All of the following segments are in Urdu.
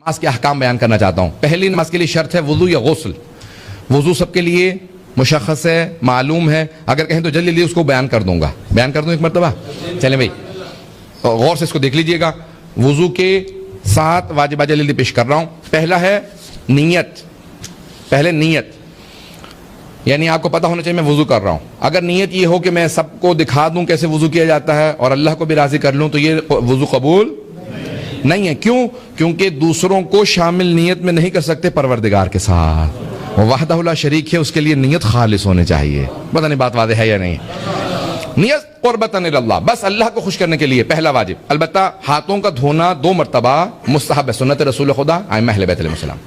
نماز کے احکام بیان کرنا چاہتا ہوں. پہلی نماز کے لیے شرط ہے وضو یا غسل. وضو سب کے لیے مشخص ہے, معلوم ہے. اگر کہیں تو جلدی جلدی اس کو بیان کر دوں گا. بیان کر دوں ایک مرتبہ. چلیں بھائی غور سے اس کو دیکھ لیجئے گا. وضو کے 7 واجبات جلدی پیش کر رہا ہوں. پہلا ہے نیت. پہلے نیت, یعنی آپ کو پتہ ہونا چاہیے میں وضو کر رہا ہوں. اگر نیت یہ ہو کہ میں سب کو دکھا دوں کیسے وضو کیا جاتا ہے اور اللہ کو بھی راضی کر لوں, تو یہ وضو قبول نہیں ہے. کیوں؟ کیونکہ دوسروں کو شامل نیت میں نہیں کر سکتے پروردگار کے ساتھ. وہ وحدہ لا شریک ہے, اس کے لیے نیت خالص ہونے چاہیے. پتہ نہیں بات واضح ہے یا نہیں. نیت قربتاً اللہ, بس اللہ کو خوش کرنے کے لیے پہلا واجب. البتہ ہاتھوں کا دھونا 2 مرتبہ مستحب ہے, سنت رسول خدا ائمہ اہل بیت علیہ السلام.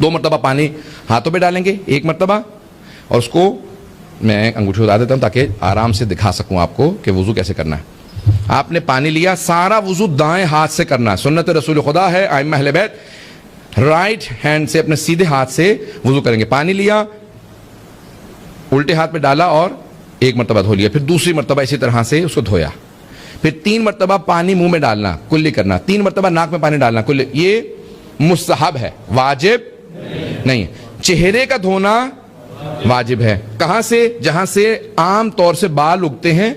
2 مرتبہ پانی ہاتھوں پہ ڈالیں گے, 1 مرتبہ, اور اس کو میں انگوٹھی اٹھا دیتا ہوں تاکہ آرام سے دکھا سکوں آپ کو کہ وضو کیسے کرنا ہے. آپ نے پانی لیا, سارا وضو دائیں ہاتھ سے کرنا ہے, سنت رسول خدا ہے ائمہ اہل بیت. رائٹ ہینڈ سے, اپنے سیدھے ہاتھ سے وضو کریں گے. پانی لیا, الٹے ہاتھ پہ ڈالا اور 1 مرتبہ دھو لیا. پھر دوسری مرتبہ اسی طرح سے اس کو دھویا. پھر 3 مرتبہ پانی منہ میں ڈالنا, کلی کرنا. 3 مرتبہ ناک میں پانی ڈالنا, کلی. یہ مستحب ہے, واجب نہیں. چہرے کا دھونا واجب ہے. کہاں سے؟ جہاں سے عام طور سے بال اگتے ہیں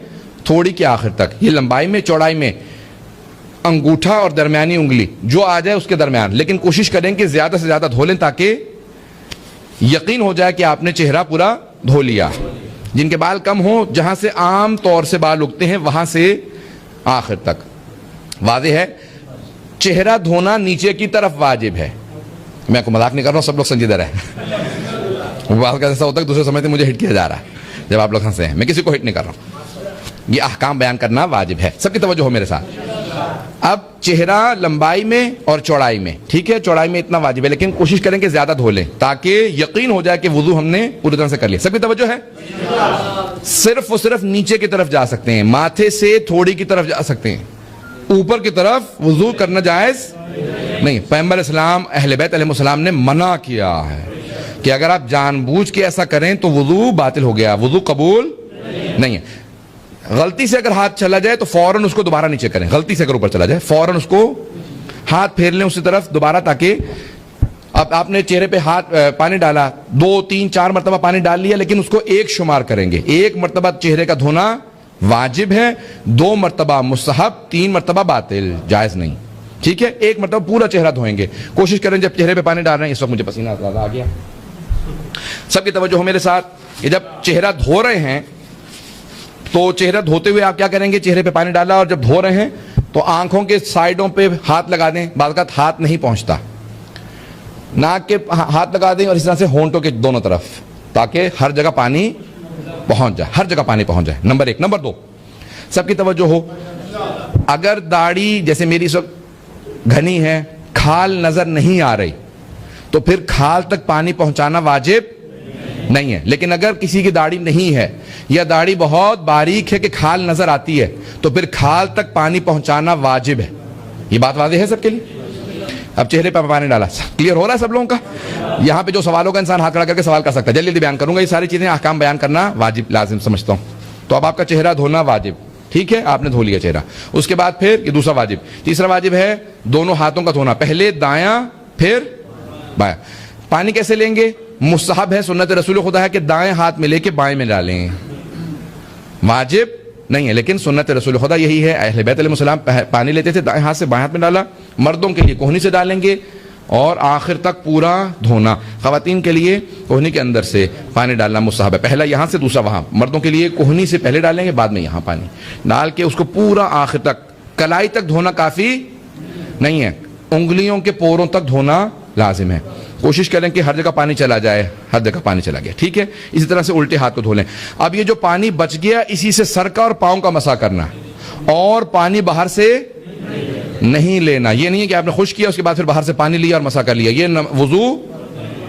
تھوڑی کے آخر تک. یہ لمبائی میں, چوڑائی میں, انگوٹھا اور درمیانی انگلی جو آ جائے اس کے درمیان. لیکن کوشش کریں کہ زیادہ سے زیادہ دھو لیں تاکہ یقین ہو جائے کہ آپ نے چہرہ پورا دھو لیا. جن کے بال کم ہوں, جہاں سے عام طور سے بال اگتے ہیں وہاں سے آخر تک. واضح ہے؟ چہرہ دھونا نیچے کی طرف واجب ہے. میں کو مذاق نہیں کر رہا ہوں, سب لوگ سنجیدہ رہے. بات کا ایسا ہوتا ہے کہ دوسرے سمجھتے مجھے ہٹ کیا جا رہا ہے جب آپ لوگ ہنسے ہیں. میں کسی کو ہٹ نہیں کر رہا ہوں. یہ احکام بیان کرنا واجب ہے. سب کی توجہ ہو میرے ساتھ. اب چہرہ لمبائی میں اور چوڑائی میں, ٹھیک ہے, چوڑائی میں اتنا واجب ہے, لیکن کوشش کریں کہ زیادہ دھو لیں تاکہ یقین ہو جائے کہ وضو ہم نے پوری طرح سے کر لیا. سب کی توجہ ہے؟ صرف و صرف نیچے کی طرف جا سکتے ہیں, ماتھے سے تھوڑی کی طرف جا سکتے ہیں, اوپر کی طرف وضو کرنا جائز نہیں. پیغمبر اسلام اہل بیت علیہ السلام نے منع کیا ہے کہ اگر آپ جان بوجھ کے ایسا کریں تو وضو باطل ہو گیا, وضو قبول نہیں ہے. غلطی سے اگر ہاتھ چلا جائے تو فوراً اس کو دوبارہ نیچے کریں. غلطی سے اگر اوپر چلا جائے فوراً اس کو ہاتھ پھیر لیں اسی طرف دوبارہ, تاکہ اب آپ نے چہرے پہ ہاتھ پانی ڈالا, 2 3 4 مرتبہ پانی ڈال لیا, لیکن اس کو 1 شمار کریں گے. 1 مرتبہ چہرے کا دھونا واجب ہے, 2 مرتبہ مستحب, 3 مرتبہ باطل, جائز نہیں. ٹھیک ہے, 1 مرتبہ پورا چہرہ دھوئیں گے. کوشش کریں جب چہرے پہ پانی ڈال رہے ہیں, اس وقت مجھے پسینہ زیادہ آ گیا, سب کی توجہ ہو میرے ساتھ. کہ جب چہرہ دھو رہے ہیں تو چہرہ دھوتے ہوئے آپ کیا کریں گے؟ چہرے پہ پانی ڈالا اور جب دھو رہے ہیں تو آنکھوں کے سائیڈوں پہ ہاتھ لگا دیں. بعض اوقات ہاتھ نہیں پہنچتا, ناک کے ہاتھ لگا دیں اور اس طرح سے ہونٹوں کے دونوں طرف, تاکہ ہر جگہ پانی پہنچ جائے, ہر جگہ پانی پہنچ جائے. نمبر 1. نمبر 2, سب کی توجہ ہو, اگر داڑھی جیسے میری اس وقت گھنی ہے, کھال نظر نہیں آ رہی, تو پھر کھال تک پانی پہنچانا واجب نہیں ہے. لیکن اگر کسی کی داڑھی نہیں ہے یا داڑھی بہت باریک ہے کہ کھال نظر آتی ہے, تو پھر کھال تک پانی پہنچانا واجب ہے. یہ بات واضح ہے سب کے لیے؟ اب چہرے پہ پانی ڈالا, کلیئر ہو رہا ہے سب لوگوں کا؟ یہاں پہ جو سوالوں کا انسان ہاتھ کھڑا کر کے سوال کر سکتا ہے. جلدی جلدی بیان کروں گا. یہ ساری چیزیں احکام بیان کرنا واجب لازم سمجھتا ہوں. تو اب آپ کا چہرہ دھونا واجب, ٹھیک ہے, آپ نے دھو لیا چہرہ. اس کے بعد پھر یہ دوسرا واجب. تیسرا واجب ہے دونوں ہاتھوں کا دھونا, پہلے دایاں پھر بایاں. پانی کیسے لیں گے؟ مستحب ہے, سنت رسول خدا ہے کہ دائیں ہاتھ میں لے کے بائیں میں ڈالیں. واجب نہیں ہے, لیکن سنت رسول خدا یہی ہے. اہل بیت علیہ السلام پانی لیتے تھے, دائیں ہاتھ سے بائیں ہاتھ میں ڈالا. مردوں کے لیے کوہنی سے ڈالیں گے اور آخر تک پورا دھونا. خواتین کے لیے کوہنی کے اندر سے پانی ڈالنا مستحب ہے, پہلا یہاں سے دوسرا وہاں. مردوں کے لیے کوہنی سے پہلے ڈالیں گے, بعد میں یہاں پانی ڈال کے اس کو پورا آخر تک, کلائی تک دھونا کافی نہیں ہے, انگلیوں کے پوروں تک دھونا لازم ہے. کوشش کریں کہ ہر جگہ پانی چلا جائے, ہر جگہ پانی چلا گیا, ٹھیک ہے. اسی طرح سے الٹے ہاتھ کو دھو لیں. اب یہ جو پانی بچ گیا, اسی سے سر کا اور پاؤں کا مسح کرنا, اور پانی باہر سے نہیں لینا. یہ نہیں ہے کہ آپ نے خشک کیا اس کے بعد پھر باہر سے پانی لیا اور مسح کر لیا, یہ وضو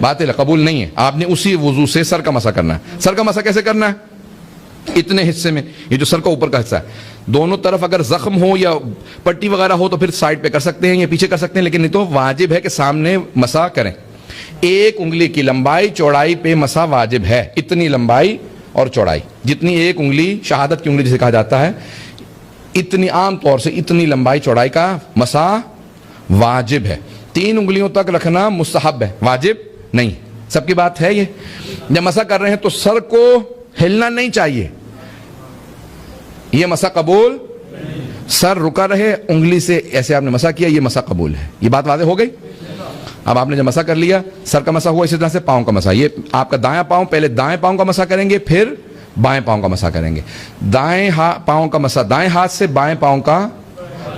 باطل ہے, قبول نہیں ہے. آپ نے اسی وضو سے سر کا مسح کرنا ہے. سر کا مسح کیسے کرنا ہے؟ اتنے حصے میں, یہ جو سر کا اوپر کا حصہ ہے, دونوں طرف اگر زخم ہو یا پٹی وغیرہ ہو تو پھر سائڈ پہ کر سکتے ہیں یا پیچھے کر سکتے ہیں, لیکن نہیں تو واجب ہے کہ سامنے مسح کریں. 1 انگلی کی لمبائی چوڑائی پہ مسح واجب ہے. اتنی لمبائی اور چوڑائی, جتنی 1 انگلی شہادت کی انگلی جسے کہا جاتا ہے, اتنی عام طور سے اتنی لمبائی چوڑائی کا مسح واجب ہے. 3 انگلیوں تک رکھنا مستحب ہے, واجب نہیں. سب کی بات ہے یہ. جب مسح کر رہے ہیں تو سر کو ہلنا نہیں چاہیے, یہ مسح قبول. سر رکا رہے, انگلی سے ایسے آپ نے مسح کیا, یہ مسح قبول ہے. یہ بات واضح ہو گئی. اب آپ نے جب مسح کر لیا, سر کا مسح ہوا, اسی طرح سے پاؤں کا مسح. یہ آپ کا دایاں پاؤں, پہلے دائیں پاؤں کا مسح کریں گے, پھر بائیں پاؤں کا مسح کریں گے. دائیں پاؤں کا مسح دائیں ہاتھ سے, بائیں پاؤں کا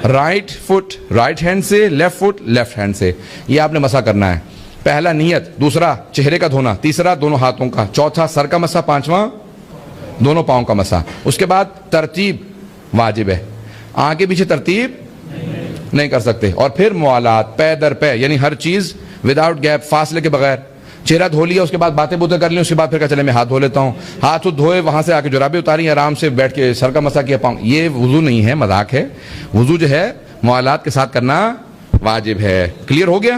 رائٹ فٹ رائٹ ہینڈ سے, لیفٹ فٹ لیفٹ ہینڈ سے. یہ آپ نے مسح کرنا ہے. پہلا نیت, دوسرا چہرے کا دھونا, تیسرا دونوں ہاتھوں کا, چوتھا سر کا مسح, پانچواں دونوں پاؤں کا مسح. اس کے بعد ترتیب واجب ہے, آگے پیچھے ترتیب نہیں کر سکتے. اور پھر موالات, پے در پے, یعنی ہر چیز وداؤٹ گیپ, فاصلے کے بغیر. چہرہ دھو لیا, اس کے بعد باتیں بوتیں کر لی, اس کے بعد پھر کہا چلے میں ہاتھ دھو لیتا ہوں. ہاتھ دھوئے, وہاں سے آ کے جرابیں اتاری, آرام سے بیٹھ کے سر کا مسح کیا, پاؤں. یہ وضو نہیں ہے, مذاق ہے. وضو جو ہے موالات کے ساتھ کرنا واجب ہے. کلیئر ہو گیا؟